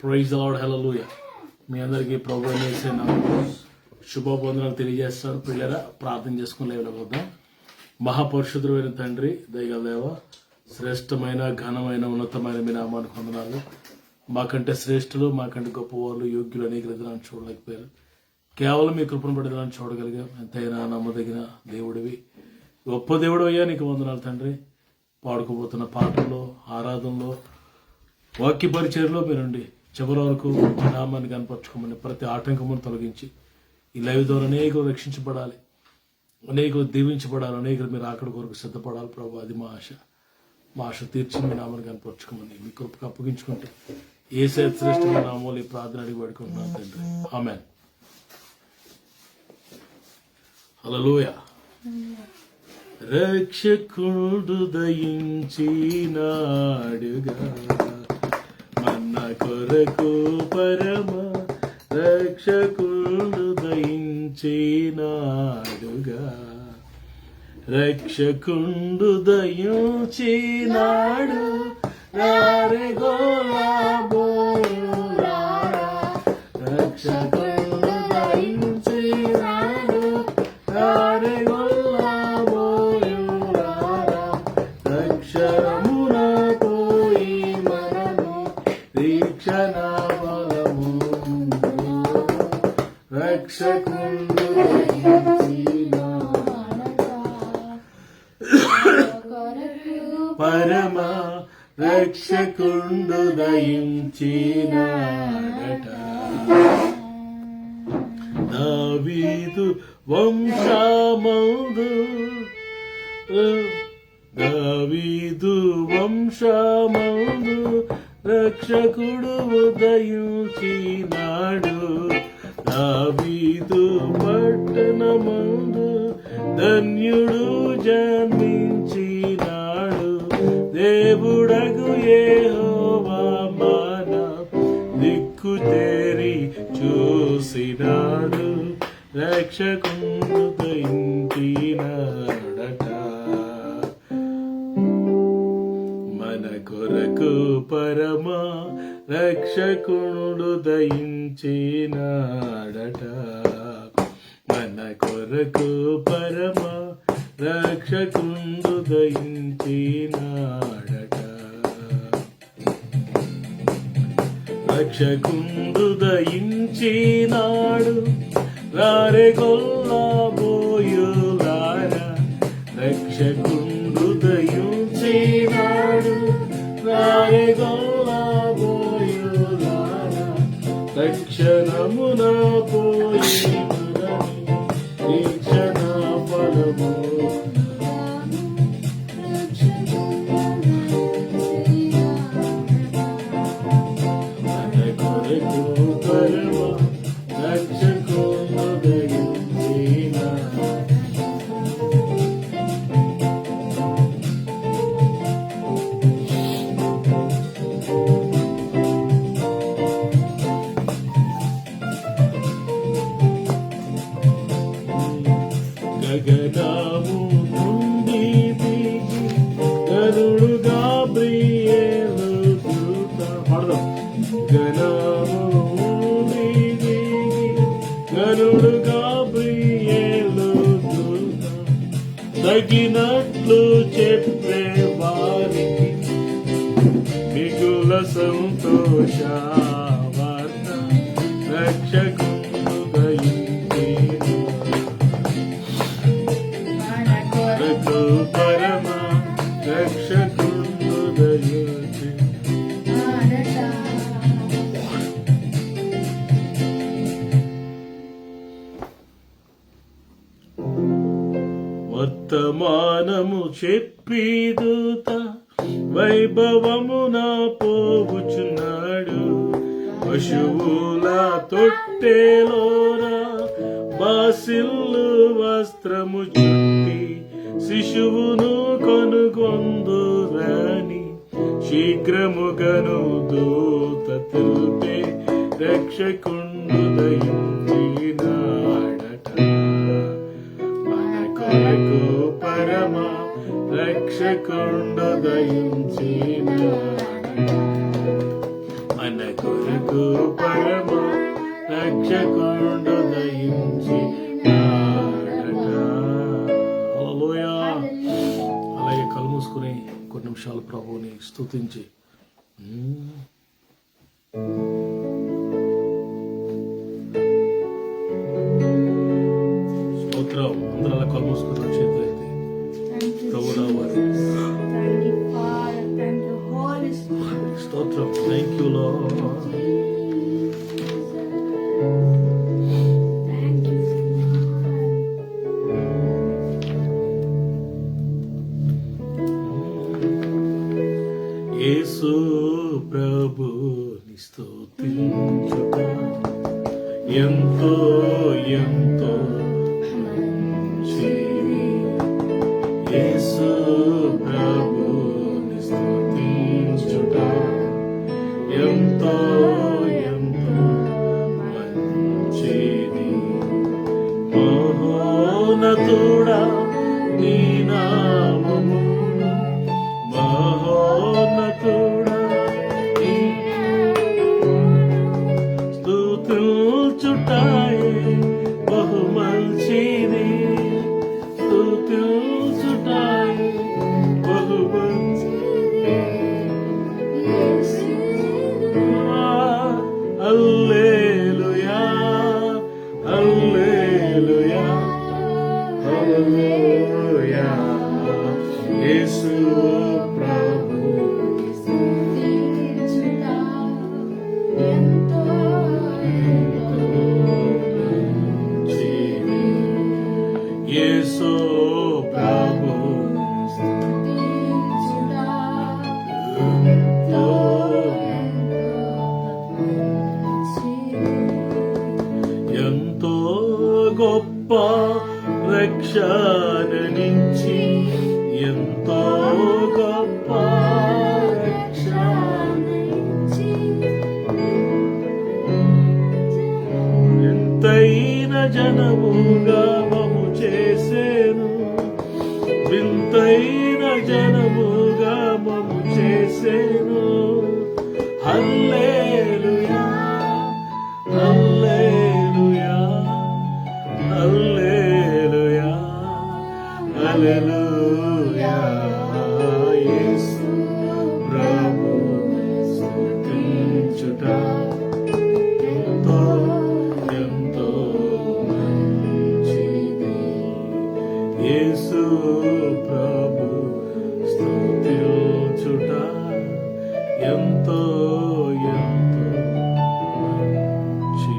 Praise lord, హల్లెలూయా. మీ అందరికీ ప్రభువు యేసు నామములో శుభవందనాలు తెలియజేస్తాను. పిల్లరా, ప్రార్థన చేసుకుని లేవలేకపోతాం. మహాపరిశుద్ధుడైన తండ్రి, దయగల దేవ, శ్రేష్టమైన ఘనమైన ఉన్నతమైన మీ నామానికి వందనాలు. మాకంటే శ్రేష్ఠులు, మాకంటే గొప్పవాళ్ళు, యోగ్యులు అనేక దినాన్ని చూడలేకపోయారు. కేవలం మీ కృపను బట్టి దినాన్ని చూడగలిగాం. ఎంతైనా నమ్మదగిన దేవుడివి, గొప్ప దేవుడు అయ్యా, నీకు వందనాలు తండ్రి. పాడుకోబోతున్న పాటల్లో, ఆరాధనలో, వాక్య పరిచయలో మీరుండి చివరి వరకు మీ నామాన్ని కనపరచుకోమని ప్రతి ఆటంకమును తొలగించి ఈ లైవ్ ద్వారా అనేకులు రక్షించబడాలి, అనేకులు దీవించబడాలి, అనేకులు మీరు అక్కడి కొరకు సిద్ధపడాలి ప్రభు. అది మా ఆశ. మా ఆశ తీర్చి మీ నామాన్ని కనపరచుకోమని మీ కృపకు అప్పగించుకుంటూ యేసయ్య శ్రేష్టమైన నామములో ఈ ప్రార్థన అడిగి పడుకుంటున్నాను తండ్రి. ఆమేన్. హల్లెలూయా. రక్షకుడు దయించినాడుగా మన కొరకు పరమ రక్షకుడు దయించినాడుగా, రక్షకుండు దయించినాడు రక్షకుండు దయించినాడు రక్షణమున పోయి మనము దీక్షణ బలము రక్షకుండు పరమ రక్షకుండు దయించినాడట. దావీదు వంశమందు రక్షకుడు ఉదయించినాడు. దావీదు పట్టణమందు ధన్యుడు జన్మించినాడు. దేవుడగు యెహోవా మన దిక్కు తేరి చూసినాడు. రక్షకుండు దయించినాడట. మన కొరకు పరమ రక్షకుడు దయించినాడట. మన కొరకు పరమ రక్షకుండు దయించినాడట. రక్షకుండు దయించినాడు రారే గొల్లబోయులారా. రక్షకుండు దయించినాడు రారే గొల్లబోయులారా. రక్షణమున పోయి దీక్షణ ఫలము మన కొరకు పరమ రక్షకుడు దయించినాడు. గగనము నుండి దిగి గరుడు గాబ్రియేలు దూత పాడదాం. గగనము నుండి దిగి గరుడు గాబ్రియేలు దూత తగినట్లు చెప్పే వారికి మిగుల సంతోష వార్త. రక్షకుండు దయించినాడు పరమ రక్షకుండు దయించినాడట. వర్తమానము చెప్పి దూత వైభవమున పోవుచున్నాడు. పశువుల తొట్టెలోన బాసిల్లు వస్త్రము చుట్టి శిశువును కొనుగొందురని శీఘ్రముగను దూత తెలిపే. రక్షకుండు దయించినాడట. మన కొరకు పరమ రక్షకుండు దయించినాడట. మన కొరకు పరమ రక్షకుండు దయించి అలాగే కళ్ళు మూసుకుని కొన్ని నిమిషాలు ప్రభువుని స్తుతించి స్తోత్రం. అందరూ అలా కళ్ళు మూసుకుని చేతులు అయితే ప్రభు రావాలి. స్తోత్రం. Thank you lord. యేసు ప్రభుని స్తుతించుట ఎంతో ఎంతో మంచిది. యేసు ప్రభుని స్తుతించుట ఎంతో ఎంతో మంచిది. మహోన్నతుడా నీ నామము మహోన్నతుడా స్తుతించుటాయే బహు మంచిది. స్తుతించుటాయే బహు మంచిది. హల్లెలూయా హల్లెలూయా హల్లెలూయా. యేసు ప్రభు యేసు ప్రభు ఎంతో గొప్ప రక్షణనిచ్చి ఎంతో గొప్ప రక్షణనిచ్చి ఎంతైన జనముగా మము చేసేను. వింతైన జనముగా మము చేసేను. హల్లెలూయా హల్లెలూయా హల్లెలూయా హల్లెలూయా. యేసు ప్రభు స్తుతించుట ఎంతో ఎంతో మంచిది. యేసు ప్రభు స్తుతించుట ఎంతో ఎంతో మంచిది.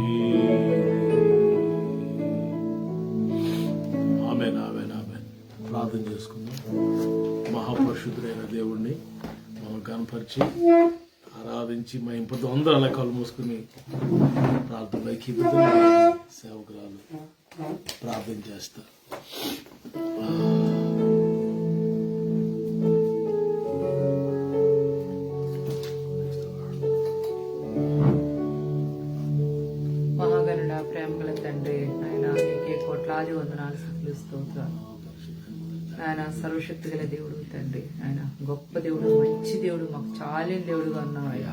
ఆమేన్ ఆమేన్ ఆమేన్. ప్రార్థన చేసుకుందాం. మహాపరిశుద్ధుడైన దేవుణ్ణి మనం కనపరిచి ఆరాధించి మా ఇంపతో అందరూ అలా కళ్ళు మూసుకుని ప్రార్థనలో సేవకురాలు ప్రార్థన చేస్తారు. మహాగణుడా, ప్రేమగల తండ్రి, ఆయన నీకే కోట్లాది వందనాలు స్తోత్రాలు. ఆయన సర్వశక్తి గల దేవుడు తండ్రి, ఆయన గొప్ప దేవుడు, మంచి దేవుడు, మాకు చాలిన దేవుడుగా ఉన్నావు. అయ్యా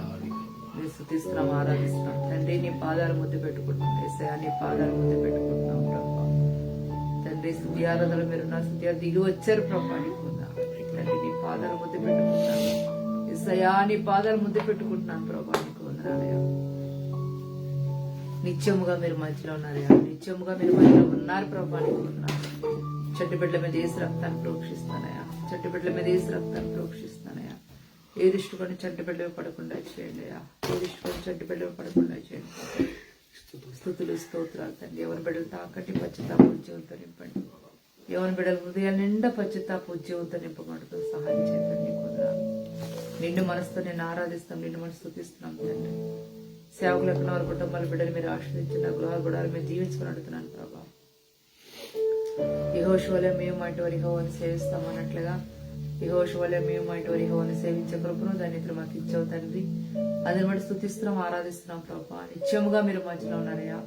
నేను స్తుతిస్తున్నాం, ఆరాధిస్తున్నాం తండ్రి. నీ పాదాలు ముద్దు పెట్టుకుంటున్నాం ఏసయ్యా, నీ పాదాలు ముద్దు పెట్టుకుంటున్నాం ప్రభా. తండ్రి స్తుతి ఆరాధనలు మీరున్నారు, స్తుతి దిగి వచ్చారు ప్రభా. నీకు తండ్రి నీ పాదాలు ముద్దు పెట్టుకుంటున్నాను ఏసయ్యా, నీ పాదాలు ముద్దు పెట్టుకుంటున్నాను ప్రభా. నీకు వందనాలయ్యా. నిత్యముగా మీరు మధ్యలో ఉన్నారయ్యా, నిత్యముగా మీరు మధ్యలో ఉన్నారు ప్రభా. నీకు వందనాలు. చెట్టు బిడ్డల మీద వేసి రక్తాన్ని ప్రోక్షిస్తానయా, చెట్టు బిడ్డల మీద వేసి రక్తాన్ని ప్రోక్షిస్తానయా. ఏ దృష్టికొని చెట్టు బిడ్డలు పడకుండా చేయండి అయ్యా, ఏ దృష్టికొని చెట్టు బిడ్డలు పడకుండా చేయండి. స్తుతులు స్తోత్రాలు తండ్రి. ఎవరి బిడ్డలు తాకటి పశ్చాత్తాప ఉద్యోగంతో నింపండి. ఎవరి బిడ్డల హృదయాల నిండా పశ్చాత్తాప ఉద్యోగంతో నింపమంటూ సహాయం చేయండి. కుదరాలి నిండు మనసుతో నేను ఆరాధిస్తాం, నిండు మనసు స్తుతిస్తున్నాం తండ్రి. సేవకులకు వారి కుటుంబాల బిడ్డలు మీరు ఆశ్రయించిన గృహ గుడాలు మీరు జీవించుకుని అడుగుతున్నాను ప్రభా. యెహోషువలో మేము అటు వారి యెహోవాను సేవిస్తామన్నట్లుగా యెహోషువలో మేము అటు వారి యెహోవాను సేవించే కృపను ధన్యతలు మాకు ఇచ్చావు తండ్రి. అందుని బట్టి స్తుతిస్తున్నాం, ఆరాధిస్తున్నాం ప్రభా. నిత్యముగా మీరు మధ్యలో ఉన్నారయ్యా,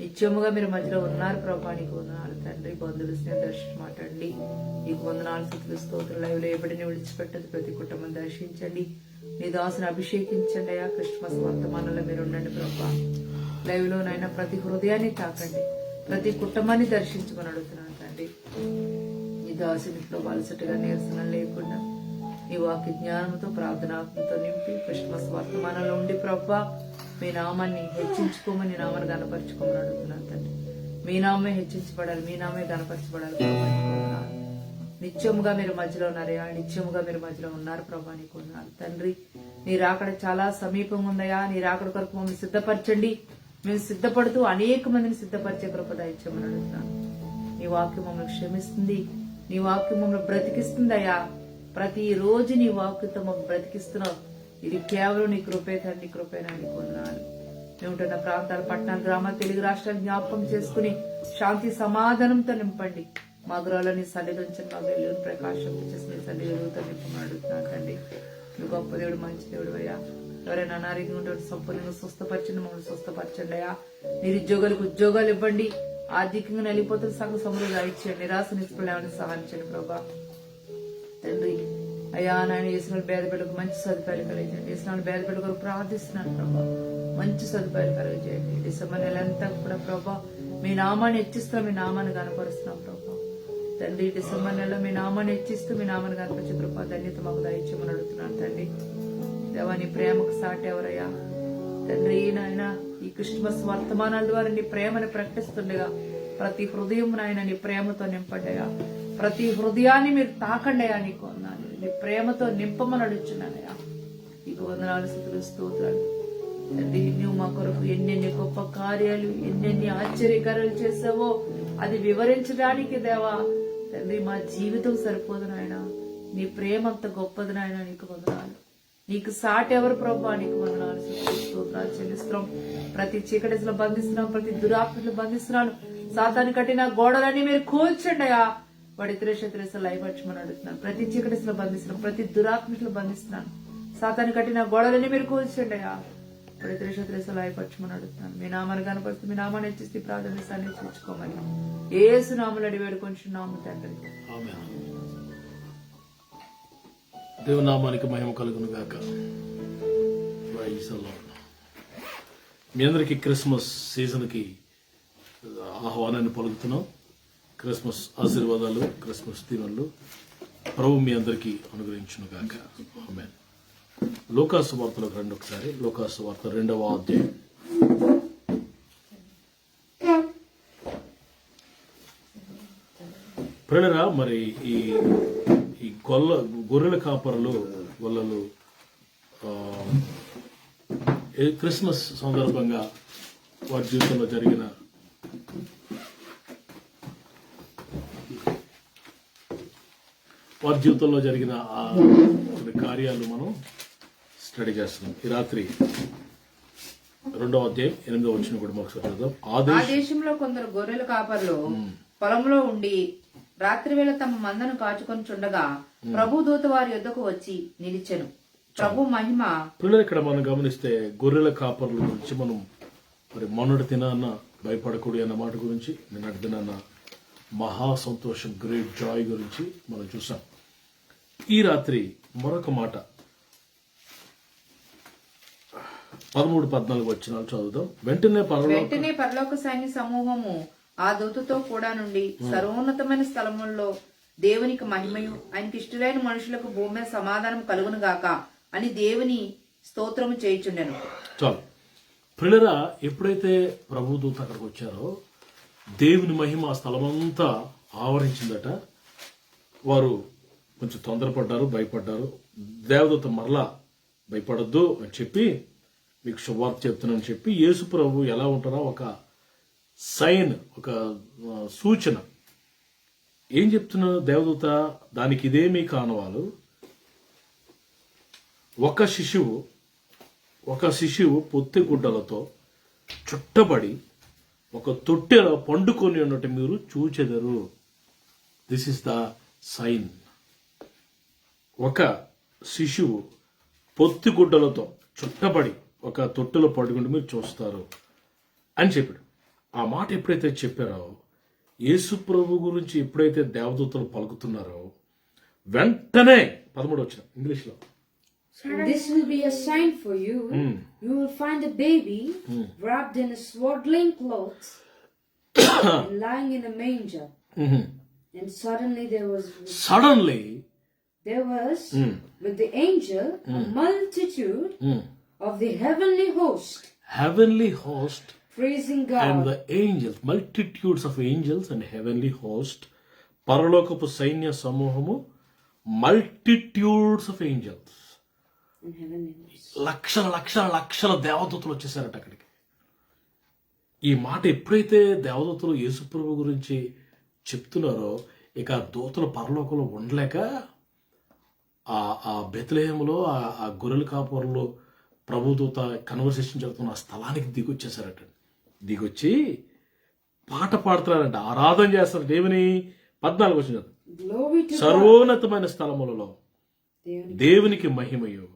నిత్యముగా మీరు మధ్యలో ఉన్నారు ప్రభా. నీకు వందనాలు తండ్రి. బంధువులు స్నేహ దర్శనం మాట్లాడండి. నీకు వందనాలు స్తుతులు స్తోత్రాలు. లైవ్లో ఏ బిడ్డని విడిచిపెట్టదు, ప్రతి కుటుంబం దర్శించండి. నీ దాసుని అభిషేకించండి అయ్యా. క్రిస్మస్ వర్తమానంలో మీరు ఉండండి ప్రభా. లైవ్ లోనైనా ప్రతి హృదయాన్ని తాకండి, ప్రతి కుటుంబాన్ని దర్శించుకొని అడుగుతున్నాను తండ్రి. నీ దాసుని ప్రభా అలసటగా నీరసనం లేకుండా నీ వాక్య జ్ఞానంతో ప్రార్థనాత్మతో నింపి క్రిస్మస్ వర్తమానంలో ఉండి ప్రభా మీ నామాన్ని హెచ్చించుకోమని, నీ నామాన్ని గణపరచుకోమని అడుగుతున్నాను తండ్రి. మీ నామే హెచ్చించబడాలి, మీ నామే గణపరచబడాలి ప్రభా. నిత్యముగా మీరు మధ్యలో ఉన్నారయ్యా, నిత్యముగా మీరు మధ్యలో ఉన్నారు ప్రభా. నీకు ఉన్నారు తండ్రి. నీ రాకడ చాలా సమీపంగా ఉందయ్యా. నీ రాకడ కొరకు మమ్మల్ని సిద్ధపరచండి. మేము సిద్ధపడుతూ అనేక మందిని సిద్ధపరిచే కృప దయచేయమని అడుగుతున్నాను. నీ వాక్యం మమ్మల్ని క్షమిస్తుంది, నీ వాక్యం మమ్మల్ని బ్రతికిస్తుందయ్యా. ప్రతి రోజు నీ వాక్యంతో మమ్మల్ని బ్రతికిస్తున్నావు. ఇది కేవలం నీ కృపే తండ్రి, నీ కృపేనా. నీకు ఉన్నాను. మేము ఉంటున్న ప్రాంతాలు, పట్టణాలు, గ్రామాలు, తెలుగు రాష్ట్రాలు జ్ఞాపకం చేసుకుని శాంతి సమాధానంతో నింపండి. మా గృహాల్లో నీ సన్నిధి ఉంచండి. మా వెలుగును ప్రకాశం చేసి నీ సన్నిధి వెలుగుతో నింపమని అడుగుతున్నాను తండ్రి. నువ్వు గొప్ప దేవుడు, మంచి దేవుడు అయ్యా. ఎవరైనా అనారోగ్యంగా ఉంటే సంపూర్ణంగా స్వస్థపరచండి, మమ్మల్ని స్వస్థపరచండి అయ్యా. నిరుద్యోగులకు ఉద్యోగాలు ఇవ్వండి. ఆర్థికంగా నలిపోతున్న సంఘ సమృద్ధి ఇచ్చేయండి. నిరాశ నిస్పృహలను సహాయించండి ప్రభా తండ్రి. అయ్యా నాయన వేసిన పేద బిడ్డకు మంచి సదుపాయాలు కలిగించండి. వేసిన పేద బిడ్డ కొరకు ప్రార్థిస్తున్నాను ప్రభా, మంచి సదుపాయాలు కలిగజేయండి. డిసెంబర్ నెలంతా కూడా ప్రభా మీ నామాన్ని హెచ్చిస్తున్నాం, మీ నామాన్ని కనపరుస్తున్నాం ప్రభా తండ్రి. డిసెంబర్ నెలలో మీ నామాన్ని హెచ్చిస్తూ మీ నామాన్ని కనపరిచే కృప ధన్యత మాకు దయచేయమని అడుగుతున్నాను తండ్రి. దేవా నీ ప్రేమకు సాటి ఎవరయ్యా తండ్రి. నాయన ఈ క్రిస్మస్ వర్తమానాల ద్వారా నీ ప్రేమను ప్రకటిస్తుండగా ప్రతి హృదయం నాయన నీ ప్రేమతో నింపండియా. ప్రతి హృదయాన్ని మీరు తాకండియా. నీకు వందనాలు, నీ ప్రేమతో నింపమని అడుగుతున్నానయ్యా. నీకు వందనాలు, స్తుతులు, స్తోత్రాలు తండ్రి. నువ్వు మా కొరకు ఎన్నెన్ని గొప్ప కార్యాలు, ఎన్నెన్ని ఆశ్చర్యకార్యాలు చేసావో అది వివరించడానికి దేవా తండ్రి మా జీవితం సరిపోదు నాయన. నీ ప్రేమ అంత గొప్పది నాయన. నీకు వందనాలు. నీకు సాటి ఎవరు ప్రభా. నీకు వందనాలు, స్తోత్రాలు చెల్లిస్తున్నాం. ప్రతి చీకటిలో బంధిస్తున్నాం, ప్రతి దురాత్మలు బంధిస్తున్నాను. సాతాను కట్టిన గోడలన్నీ మీరు కూల్చండి అయ్యా. వాడి త్రేష లైపరచమని అడుగుతున్నాను. ప్రతి చీకటిలో బంధిస్తున్నాను, ప్రతి దురాత్మలు బంధిస్తున్నాను. సాతాను కట్టిన గోడలన్నీ మీరు కూల్చండి అయ్యా. వాడి త్రేష లైపరచమని అడుగుతున్నాను. మీ నామాన్ని కనపరుస్తూ మీ నామాన్ని హెచ్చిస్తే ప్రార్థన సన్నిధించుకోమని యేసు నామములో అడిగి వేడుకొంచున్నాము తండ్రి. దేవునామానికి మహిమ కలుగును గాక. మీ అందరికి క్రిస్మస్ సీజన్కి ఆహ్వానాన్ని పలుకుతున్నాం. క్రిస్మస్ ఆశీర్వాదాలు, క్రిస్మస్ దీవెనలు ప్రభు మీ అందరికీ అనుగ్రహించును గాక. ఆమేన్. లూకాసు వార్తలకు రండి ఒకసారి. లూకాసు వార్త 2వ అధ్యాయం. ప్రియులారా, మరి ఈ గొర్రెల కాపరులు గొల్లలు క్రిస్మస్ సందర్భంగా వారి జీవితంలో జరిగిన కొన్ని కార్యాలు మనం స్టడీ చేస్తున్నాం. ఈ రాత్రి 2వ అధ్యాయం 8వ వచనం కూడా మాకు చదువుదాం. ఆ దేశంలో కొందరు గొర్రెల కాపర్లు పొలంలో ఉండి రాత్రి వేళ తమ మందను కాచుకొని చుండగా ప్రభు దూత వారి యొద్దకు వచ్చి నిలిచెను. ప్రభు మహిమ. పిల్లలు ఇక్కడ మనం గమనిస్తే గొర్రెల కాపర్ల గురించి మనం మరి మొన్నటి దినాన్న భయపడకూడదు అన్న మాట గురించి, నిన్నటి దినాన్న మహా సంతోషం, గ్రేట్ జాయ్ గురించి మనం చూసాం. ఈ రాత్రి మరొక మాట 13-14 వచనాలు చదువుదాం. వెంటనే పరలోక సైన్య సమూహము ఆ దూతతో కూడా నుండి సర్వోన్నతమైన స్థలముల్లో దేవునికి మహిమయు ఆయనకి ఇష్టలైన మనుషులకు భూమి మీద సమాధానం కలుగును గాక అని దేవుని స్తోత్రము చేయుచుండెను. చాలు ప్రియులారా, ఎప్పుడైతే ప్రభు దూత అక్కడికి వచ్చారో దేవుని మహిమ ఆ స్థలమంతా ఆవరించిందట. వారు కొంచెం తొందరపడ్డారు, భయపడ్డారు. దేవదూత మరలా భయపడద్దు అని చెప్పి మీకు శుభవార్త చెప్తున్నానని చెప్పి యేసు ప్రభు ఎలా ఉంటారో ఒక సైన్, ఒక సూచన ఏం చెప్తున్నారు దేవదూత, దానికి ఇదే మీ కానవాలు. ఒక శిశువు పొత్తి గుడ్డలతో చుట్టబడి ఒక తొట్టెలో పండుకొని ఉన్నట్టు మీరు చూచెదరు. This is the sign. ఒక శిశువు పొత్తి గుడ్డలతో చుట్టబడి ఒక తొట్టెలో పడుకుంటూ మీరు చూస్తారు అని చెప్పాడు. ఆ మాట ఎప్పుడైతే చెప్పారో, యేసు ప్రభు గురించి ఎప్పుడైతే దేవదూతలు పలుకుతున్నారో వెంటనే 13 వచ్చిన ఇంగ్లీష్లో And this will be a sign for you. You will find a baby wrapped in a swaddling clothes and lying in a manger. And suddenly there was with the angel a multitude of the heavenly host praising God. and the angels, multitudes of angels and heavenly host, పరలోకపు సైన్య సమూహము, multitudes of angels, And heavenly host. లక్షల దేవదూతలు వచ్చేసారట అక్కడికి. ఈ మాట ఎప్పుడైతే దేవదూతలు యేసుప్రభు గురించి చెప్తున్నారో, ఇక దూతలు పరలోకంలో ఉండలేక ఆ బెత్లెహేములో ఆ గొర్రెల కాపురంలో ప్రభుదూత కన్వర్సేషన్ జరుగుతున్న ఆ స్థలానికి దిగొచ్చేసారట. దిగొచ్చి పాట పాడుతున్నారంట, ఆరాధన చేస్తారు దేవుని. 14 వచ్చిన Glory to సర్వోన్నతమైన స్థలములలో God. దేవునికి మహిమయు,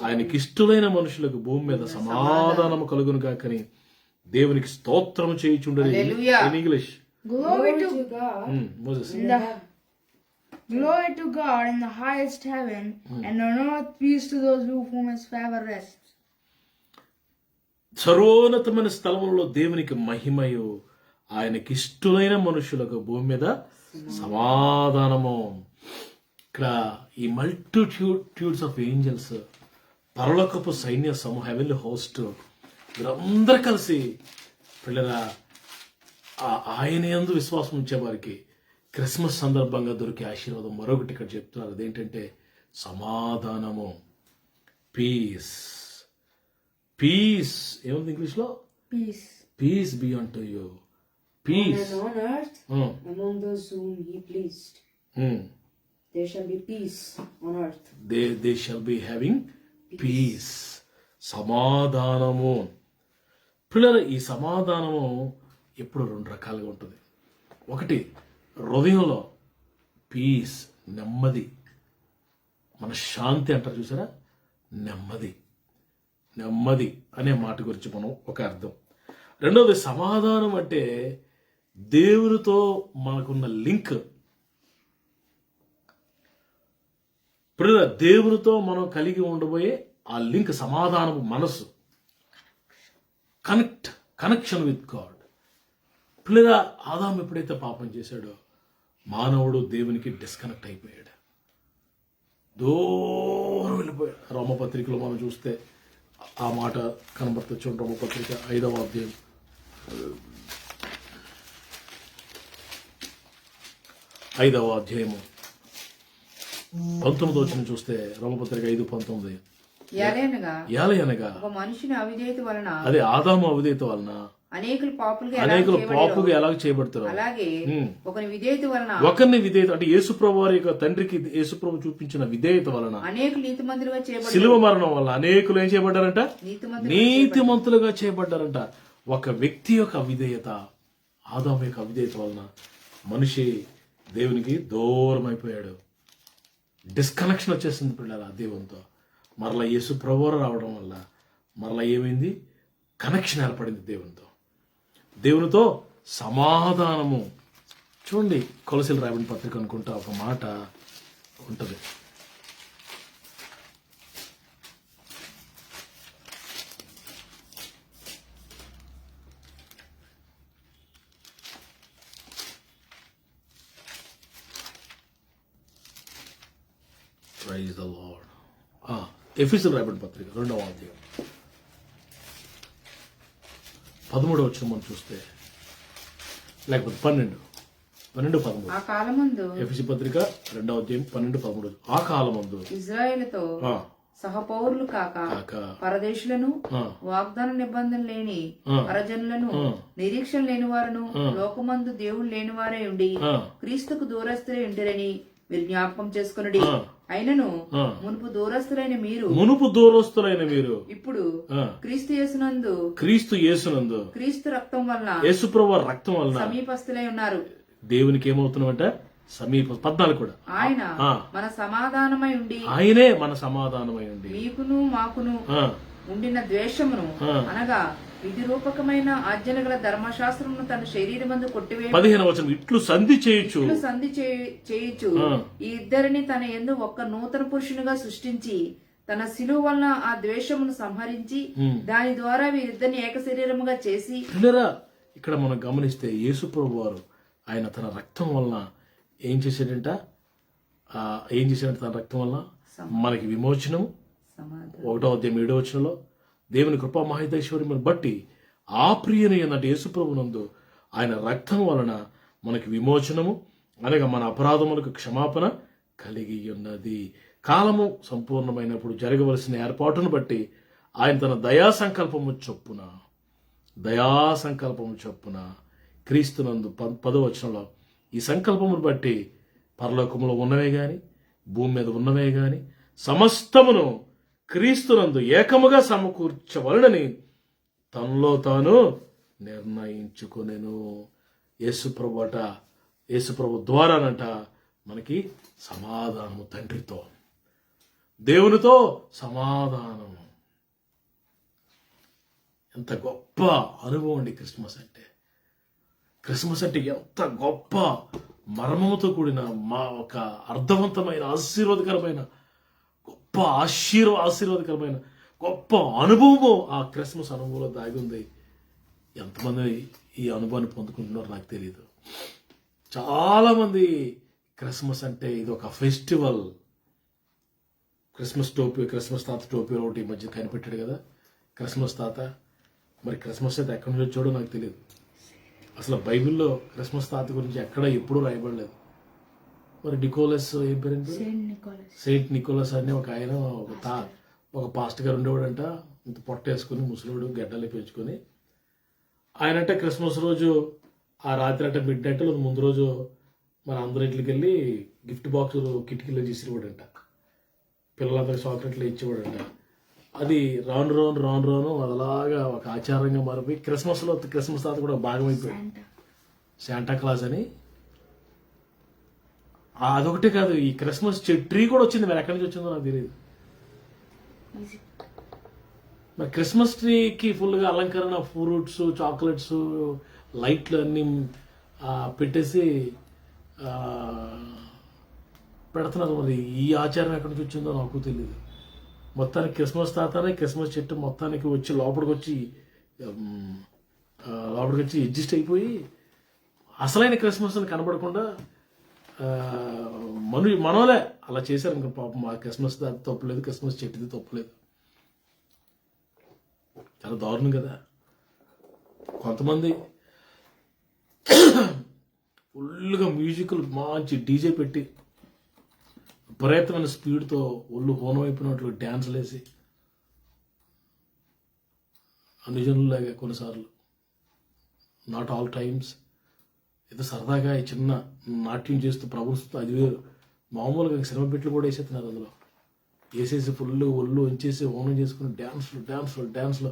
ఆయనకి ఇష్టమైన మనుషులకు భూమి మీద సమాధానము కలుగును గాకని దేవునికి స్తోత్రము చేయుచుండని. Hallelujah. In English. Glory to Moses. Glory to God in the highest heaven, and on earth peace to those whom his favor rests. సర్వోన్నతమైన స్థలములలో దేవునికి మహిమయు, ఆయనకి ఇష్టమైన మనుషులకు భూమి మీద సమాధానము. ఇక్కడ ఈ మల్టిట్యూడ్స్ ఆఫ్ ఏంజల్స్, పరలోకపు సైన్య సమూహం, హెవెన్లీ హోస్ట్, వీరందరూ కలిసి పిల్లల ఆయన యందు విశ్వాసం ఉంచే వారికి క్రిస్మస్ సందర్భంగా దొరికే ఆశీర్వాదం మరొకటి ఇక్కడ చెప్తున్నారు. అదేంటంటే సమాధానము, పీస్. పీస్ ఏముంది ఇంగ్లీష్లో? Peace. Peace be unto you. Peace. And on earth, among those whom he pleased, there shall be peace on earth. They shall be having peace. సమాధానము. పిల్లల ఈ సమాధానము ఎప్పుడు 2 రకాలుగా ఉంటుంది. ఒకటి హృదయంలో పీస్, నెమ్మది, మన శాంతి అంటారు చూసారా, నెమ్మది అనే మాట గురించి మనం ఒక అర్థం. రెండవది సమాధానం అంటే దేవునితో మనకున్న లింక్. ఇప్పుడు దేవునితో కలిగి ఉండబోయే ఆ లింక్, సమాధానము, మనసు, కనెక్షన్ విత్ గాడ్. పిల్లగా ఆదాము ఎప్పుడైతే పాపం చేశాడో మానవుడు దేవునికి డిస్కనెక్ట్ అయిపోయాడు, దూరం వెళ్ళిపోయాడు. రోమపత్రికలో మనం చూస్తే ఆ మాట కనబడుతుంది. చూడండి, రోమపత్రిక 5వ అధ్యాయం 19వ వచనం చూస్తే, రోమపత్రిక 5:19, ఏలయనగా ఒక మనిషిని అవిధేయత వలన, అదే ఆదాము అవిధేయత వలన అనేకులు పాపులుగా ఎలాగ చేయబడతారు, అలాగే ఒకని విధేయత వలన, ఒకరిని విధేయత అంటే యేసుప్రభు వారి యొక్క తండ్రికి యేసుప్రభు చూపించిన విధేయత వలన, అనేకులు నీతిమంతులుగా చేయబడ్డారు. శిలువ మరణం వల్ల అనేకులు ఏం చేయబడ్డారంట? నీతిమంతులుగా చేయబడ్డారంట. ఒక వ్యక్తి యొక్క అవిధేయత, ఆదాము యొక్క అవిధేయత వలన మనిషి దేవునికి దూరం అయిపోయాడు. డిస్కనెక్షన్ వచ్చేసింది పిల్లల దేవునితో. మరలా యేసు ప్రభువు రావడం వల్ల మరలా ఏమైంది? కనెక్షన్ ఏర్పడింది దేవునితో సమాధానము. చూడండి, కొలసీలు రాయబడిన పత్రిక అనుకుంటా ఒక మాట ఉంటుంది. Praise the lord. ఎఫెసీయులకు రాయబడిన పత్రిక 2వ అధ్యాయం 13వ వచనం మనం చూస్తే, లేకపోతే 12:13. ఆ కాలమందు, ఎఫెసీ పత్రిక 2వ అధ్యాయం 12-13. ఆ కాలమందు ఇజ్రాయేలుతో సహపౌరులు కాక పరదేశులను, వాగ్దాన నిబంధన లేని పరజనులను, నిరీక్షణ లేని వారును, లోకమందు దేవుడు లేని వారే ఉండి క్రీస్తుకు దూరస్తులై ఉండిరని మీరు జ్ఞాపకం చేసుకునుడి. అయినను మునుపు దూరస్తులైన మీరు ఇప్పుడు క్రీస్తు యేసునందు క్రీస్తు రక్తం వలన, యేసుప్రభు రక్తం వలన సమీపస్తులై ఉన్నారు. దేవునికి ఏమవుతున్నామంట? సమీప. 14 కూడా, ఆయన మన సమాధానమై ఉండి, ఆయనే మన సమాధానమై ఉండి మీకును మాకును ఉండిన ద్వేషమును, అనగా విధి రూపకమైన ఆజ్ఞలు గల ధర్మశాస్త్రమును తన శరీరమందు కొట్టివేయ. 15వ వచనం, ఇట్లు సంధి చేయుచు ఈ ఇద్దరిని తన యందు ఒక్క నూతన పురుషునిగా సృష్టించి తన శిలువ వలన ఆ ద్వేషమును సంహరించి దాని ద్వారా వీరిద్దరిని ఏక శరీరముగా చేసి. పిల్లరా, ఇక్కడ మనం గమనిస్తే యేసు ప్రభు వారు ఆయన తన రక్తం వలన ఏం చేశాడంట? తన రక్తం వలన మనకి విమోచనం. సమాధానం 1:7 దేవుని కృపా మహితైశ్వర్యమును బట్టి ఆ ప్రియని అన్నట్టు యేసు ప్రభునందు ఆయన రక్తం వలన మనకి విమోచనము, అనగా మన అపరాధములకు క్షమాపణ కలిగి ఉన్నది. కాలము సంపూర్ణమైనప్పుడు జరగవలసిన ఏర్పాటును బట్టి ఆయన తన దయా సంకల్పము చొప్పున క్రీస్తునందు 10వ ఈ సంకల్పమును బట్టి పరలోకములో ఉన్నవే గాని భూమి మీద ఉన్నవే గాని సమస్తమును క్రీస్తునందు ఏకముగా సమకూర్చవలనని తనలో తాను నిర్ణయించుకొనెను. యేసుప్రభు ద్వారానంట మనకి సమాధానము, తండ్రితో దేవునితో సమాధానము. ఎంత గొప్ప అనుభవం అండి క్రిస్మస్ అంటే. క్రిస్మస్ అంటే ఎంత గొప్ప మర్మముతో కూడిన ఒక అర్థవంతమైన ఆశీర్వాదకరమైన గొప్ప ఆశీర్వాదకరమైన గొప్ప అనుభవము ఆ క్రిస్మస్ అనుభవంలో దాగి ఉంది. ఎంతమంది ఈ అనుభవాన్ని పొందుకుంటున్నారో నాకు తెలియదు. చాలామంది క్రిస్మస్ అంటే ఇది ఒక ఫెస్టివల్. క్రిస్మస్ తాత టోపీ ఒకటి ఈ మధ్య కనిపెట్టాడు కదా, క్రిస్మస్ తాత. మరి క్రిస్మస్ అయితే ఎక్కడి నుంచి వచ్చాడో నాకు తెలియదు. అసలు బైబిల్లో క్రిస్మస్ తాత గురించి ఎక్కడ ఎప్పుడూ రాయబడలేదు. మరి నికోలస్ ఏం పేరంటే సెయింట్ నికోలస్ అని ఒక ఆయన ఒక పాస్టర్ గారు ఉండేవాడంట. ఇంత పొట్ట వేసుకుని ముసలోడు గడ్డలు పెంచుకొని ఆయన అంటే క్రిస్మస్ రోజు ఆ రాత్రి అంటే మిడ్ నైట్ ముందు రోజు మన అందరి ఇంట్లోకి వెళ్ళి గిఫ్ట్ బాక్స్ కిటికీలో చేసేవాడంట. పిల్లలందరికీ చాక్లెట్లు ఇచ్చేవాడంట. అది రాను అలాగా ఒక ఆచారంగా మారిపోయి క్రిస్మస్ తాత కూడా భాగమైపోయాడు. శాంటా క్లాస్ అని. అదొకటే కాదు, ఈ క్రిస్మస్ ట్రీ కూడా వచ్చింది. మరి ఎక్కడి నుంచి వచ్చిందో నాకు తెలియదు. మరి క్రిస్మస్ ట్రీకి ఫుల్గా అలంకరణ, ఫ్రూట్స్, చాక్లెట్స్, లైట్లు అన్నీ పెట్టేసి పెడుతున్నారు. మరి ఈ ఆచారం ఎక్కడి నుంచి వచ్చిందో నాకు తెలియదు. మొత్తానికి క్రిస్మస్ తాతనే క్రిస్మస్ చెట్టు మొత్తానికి వచ్చి లోపలికి వచ్చి అడ్జస్ట్ అయిపోయి అసలైన క్రిస్మస్ అని కనబడకుండా మనోలే అలా చేశారు. ఇంకా పాపం మా క్రిస్మస్ తాత తప్పులేదు, క్రిస్మస్ చెట్టుది తప్పులేదు. చాలా దారుణం కదా. కొంతమంది ఫుల్గా మ్యూజిక్లు మంచి డీజే పెట్టి విపరీతమైన స్పీడ్తో ఒళ్ళు హోనం అయిపోయినట్లు డ్యాన్సులు వేసి అనుజనులాగా కొన్నిసార్లు, నాట్ ఆల్ టైమ్స్, ఏదో సరదాగా ఈ చిన్న నాట్యం చేస్తూ ప్రభుత్వం అది వేరు. మామూలుగా శ్రమ పెట్లు కూడా వేసేస్తున్నారు. అందులో వేసేసి ఫుల్ ఒళ్ళు వంచేసి హోనం చేసుకుని డ్యాన్స్లు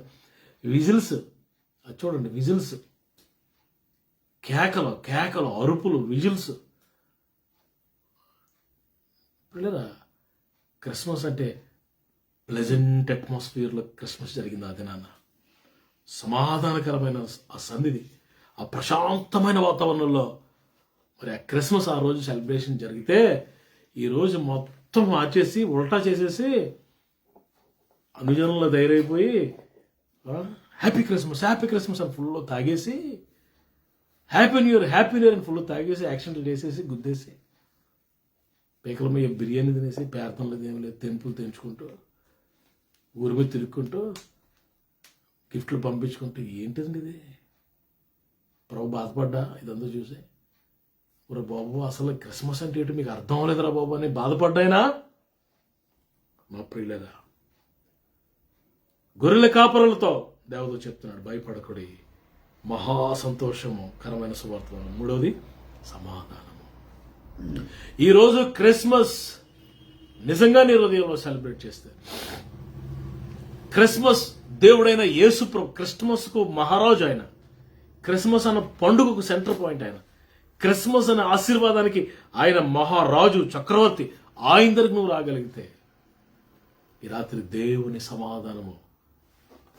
విజిల్స్, అది చూడండి, విజిల్స్, కేకలు, అరుపులు, విజిల్స్. పిల్లరా, క్రిస్మస్ అంటే ప్లెజెంట్ అట్మాస్ఫియర్లో క్రిస్మస్ జరిగింది. అది నాన్న సమాధానకరమైన ఆ సన్నిధి, ఆ ప్రశాంతమైన వాతావరణంలో మరి ఆ క్రిస్మస్ ఆ రోజు సెలబ్రేషన్ జరిగితే ఈరోజు మొత్తం మార్చేసి ఉల్టా చేసేసి అనుజనంలో ధైర్యమైపోయి హ్యాపీ క్రిస్మస్ అని ఫుల్ తాగేసి హ్యాపీ న్యూ ఇయర్ అని ఫుల్ తాగేసి యాక్సిడెంట్లు చేసేసి గుద్దేసి పేకల మీద బిర్యానీ తినేసి పేర్తనలు ఏమి లేదు తెంపులు తెంచుకుంటూ ఊరి మీద తిరుక్కుంటూ గిఫ్ట్లు పంపించుకుంటూ ఏంటిదండి ఇది? ప్రభు బాధపడ్డా ఇదంతా చూసి. ఒరే బాబు, అసలు క్రిస్మస్ అంటే ఏంటి మీకు అర్థం అవ్వలేదురా బాబు అని బాధపడ్డాయినా మా ప్రియులరా. గొర్రెల కాపరులతో దేవతో చెప్తున్నాడు, భయపడకుడి, మహా సంతోషము కరమైన సువార్త. మూడవది సమాధానము. ఈరోజు క్రిస్మస్ నిజంగా నీ హృదయంలో సెలబ్రేట్ చేస్తే, క్రిస్మస్ దేవుడైన యేసు ప్రభు, క్రిస్మస్ కు మహారాజు ఆయన, క్రిస్మస్ అన్న పండుగకు సెంటర్ పాయింట్ ఆయన, క్రిస్మస్ అనే ఆశీర్వాదానికి ఆయన మహారాజు, చక్రవర్తి. ఆయన దగ్గరికి నువ్వు రాగలిగితే ఈ రాత్రి దేవుని సమాధానము,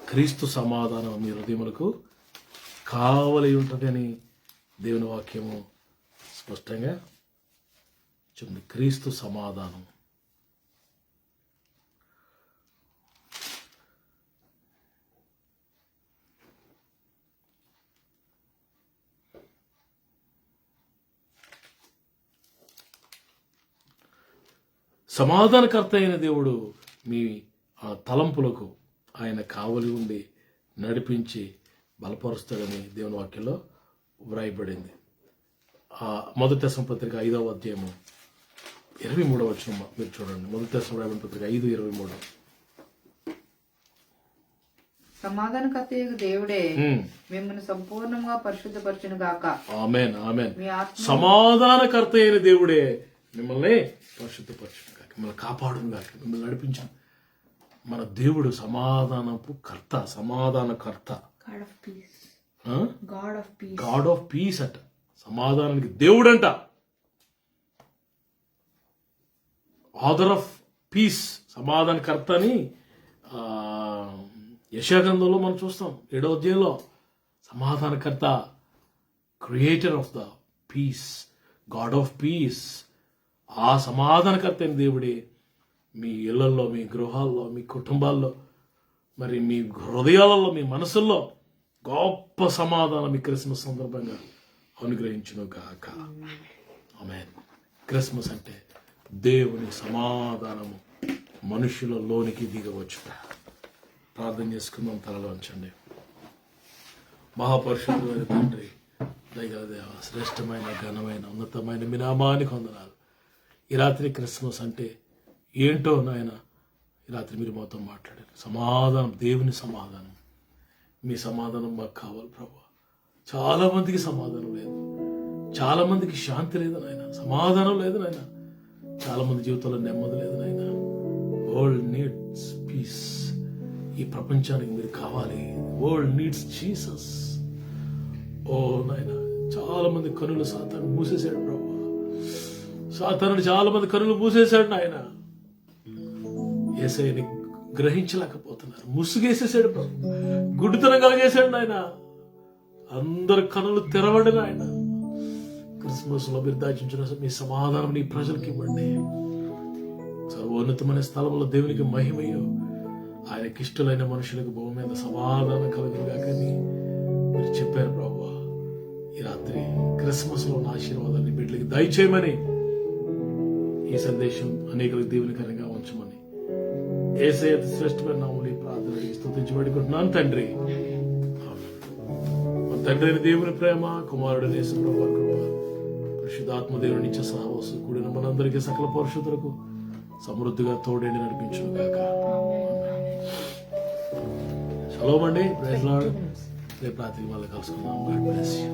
క్రీస్తు సమాధానం మీ హృదయములకు కావలి ఉంటుంది అని దేవుని వాక్యము స్పష్టంగా చెప్తుంది. క్రీస్తు సమాధానం. సమాధానకర్త అయిన దేవుడు మీ ఆ తలంపులకు ఆయన కావలి ఉండి నడిపించి బలపరుస్తాడని దేవుని వాక్యంలో వ్రాయబడింది. మొదటి దశమ పత్రిక 5వ అధ్యాయము 23వ వచనం మీరు చూడండి. మొదటి దశమ వ్రాయబడిన పత్రిక 5:23. సమాధానకర్త దేవుడే మిమ్మల్ని సంపూర్ణంగా పరిశుద్ధపరచును గాక. ఆమేన్ ఆమేన్. మీ ఆత్మ సమాధానకర్త అయిన దేవుడే మిమ్మల్ని పరిశుద్ధపరచును గాక, మిమ్మల్ని కాపాడును గాక, మిమ్మల్ని నడిపించును. మన దేవుడు సమాధానపు కర్త, సమాధానకర్త, God of peace. ఆ? God of peace. God of piece అంట, సమాధానానికి దేవుడంట. ఆథర్ ఆఫ్ పీస్, సమాధానకర్త అని యెషయా గ్రంథంలో మనం చూస్తాం 7వ అధ్యాయంలో. సమాధానకర్త, creator of the peace, God of peace. ఆ సమాధానకర్త అయిన దేవుడే మీ ఇళ్లలో, మీ గృహాల్లో, మీ కుటుంబాల్లో, మరి మీ హృదయాలలో, మీ మనసుల్లో గొప్ప సమాధానం ఈ క్రిస్మస్ సందర్భంగా అనుగ్రహించును గాక. ఆమేన్. క్రిస్మస్ అంటే దేవుని సమాధానము మనుషులలోనికి దిగవచ్చు. ప్రార్థన చేసుకుందాం. తలలో ఉంచండి. మహాపరిశుద్ధుడైన తండ్రి, దయగల దేవ, శ్రేష్టమైన, ఘనమైన, ఉన్నతమైన మీ నామానికి వందనాలు. ఈ రాత్రి క్రిస్మస్ అంటే ఏంటో నాయన, ఈ రాత్రి మీరు మాతో మాట్లాడారు. సమాధానం, దేవుని సమాధానం. మీ సమాధానం మాకు కావాలి ప్రభు. చాలా మందికి సమాధానం లేదు, చాలా మందికి శాంతి లేదు నాయన, సమాధానం లేదు నాయన, చాలా మంది జీవితంలో నెమ్మది లేదు నాయన. World needs peace. ఈ ప్రపంచానికి మీరు కావాలి. World needs Jesus. ఓ నాయన, చాలా మంది కనులు సాతాను మూసేశాడు ప్రభు. సాతానుడు చాలా మంది కనులు మూసేశాడు నాయన. యేసయ్యని గ్రహించలేకపోతున్నారు. ముసుగేసేసాడు ప్రభు, గుడ్డితనం కలిగేశాడు నాయన. అందరు కనులు తెరవండి నాయన. క్రిస్మస్ లో మీరు దాచించిన మీ సమాధానం నీ ప్రజలకు ఇవ్వండి. సర్వోన్నతమైన స్థలంలో దేవునికి మహిమయు, ఆయనకి ఇష్టలైన మనుషులకు భూమి మీద సమాధానం కలుగుగాకని మీరు చెప్పారు ప్రభు. ఈ రాత్రి క్రిస్మస్ లో ఉన్న ఆశీర్వాదాన్ని బిడ్డలకి దయచేయమని, ఈ సందేశం అనేకులకు దీవెనకరంగా ఉంచమని యేసయ్య అతి శ్రేష్టమైన నామములో ప్రార్థన స్తుతించి వేడుకుంటున్నాను తండ్రి. మన తండ్రి దేవుని ప్రేమ, కుమారుడు యేసు ప్రభువు కృప, పరిశుద్ధాత్మ దేవుని నిత్య సహవాసం కూడిన మనందరికీ సకల పరిశుద్ధులకు సమృద్ధిగా తోడేండి నడిపించును గాక. షలోమ్ అండి. Praise Lord. రేపు రాత్రి మళ్ళీ కలుసుకుందాం. God bless you.